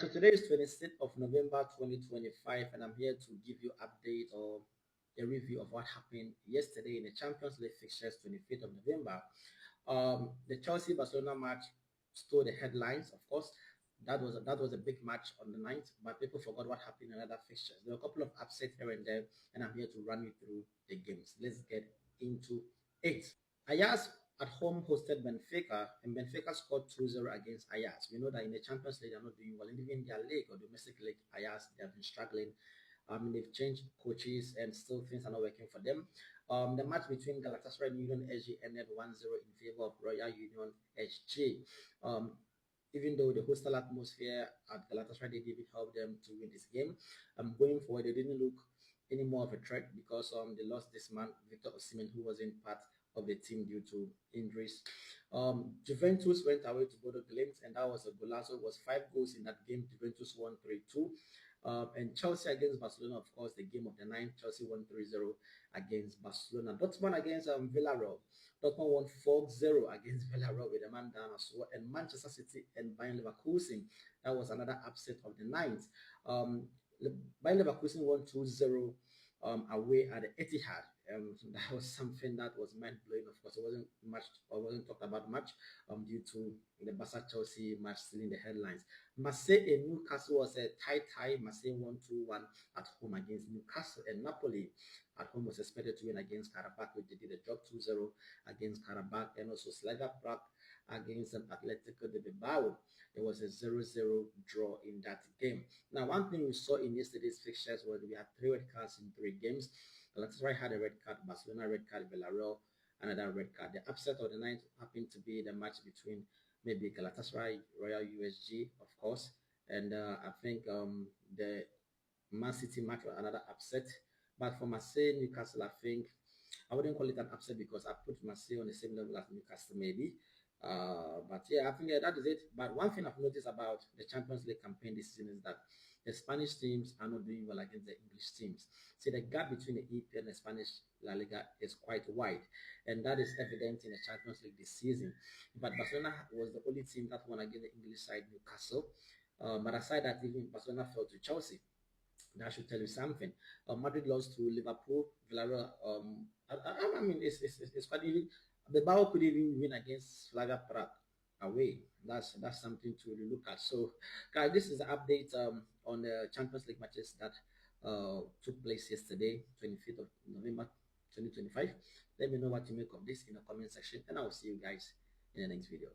So today is 26th of November 2025, and I'm here to give you update or a review of what happened yesterday in the Champions League fixtures, 25th of November. The Chelsea Barcelona match stole the headlines, of course. That was a big match on the night, but people forgot what happened in other fixtures. There were a couple of upsets here and there, and I'm here to run you through the games. Let's get into it. Ajax at home hosted Benfica, and Benfica scored 2-0 against Ajax. We know that in the Champions League, they're not doing well. And even in their league or domestic league, Ajax, they have been struggling. They've changed coaches and still things are not working for them. The match between Galatasaray and Union SG ended 1-0 in favor of Royal Union SG. Um, even though the hostile atmosphere at Galatasaray they didn't help them to win this game, going forward they didn't look any more of a threat because they lost this man Victor Osimhen, who wasn't part of the team due to injuries. Juventus went away to Bodo Glimt, and that was a golazo. It was 5 goals in that game. Juventus won 3-2. And Chelsea against Barcelona, of course, the game of the night. Chelsea won 3-0 against Barcelona. Dortmund against Villarreal. Dortmund won 4-0 against Villarreal with a man down as well. And Manchester City and Bayern Leverkusen, that was another upset of the night. Bayern Leverkusen won 2-0 away at the Etihad. That was something that was mind blowing. Of course, it wasn't much, or wasn't talked about much, due to the Barca Chelsea match still in the headlines. Marseille and Newcastle was a tie. Marseille won 2-1 at home against Newcastle, and Napoli at home was expected to win against Karabakh, which they did a job 2-0 against Karabakh, and also Slavia Prague against Atletico de Bilbao. There was a 0-0 draw in that game. Now, one thing we saw in yesterday's fixtures was we had 3 red cards in 3 games. Galatasaray had a red card, Barcelona red card, Villarreal another red card. The upset of the night happened to be the match between maybe Galatasaray, Royal USG, of course, and I think the Man City match was another upset. But for Marseille, Newcastle, I think I wouldn't call it an upset because I put Marseille on the same level as Newcastle, maybe. But yeah, I think that is it. But one thing I've noticed about the Champions League campaign this season is that the Spanish teams are not doing well against the English teams. See, the gap between the EPL and the Spanish La Liga is quite wide, and that is evident in the Champions League this season. But Barcelona was the only team that won against the English side, Newcastle. But aside that, even Barcelona fell to Chelsea. That should tell you something. Madrid lost to Liverpool. Villarreal. I mean, it's quite even. The Bilbao could even win against Slavia Prague away. That's something to really look at. So, guys, this is the update on the Champions League matches that took place yesterday, 25th of November 2025. Let me know what you make of this in the comment section, and I will see you guys in the next video.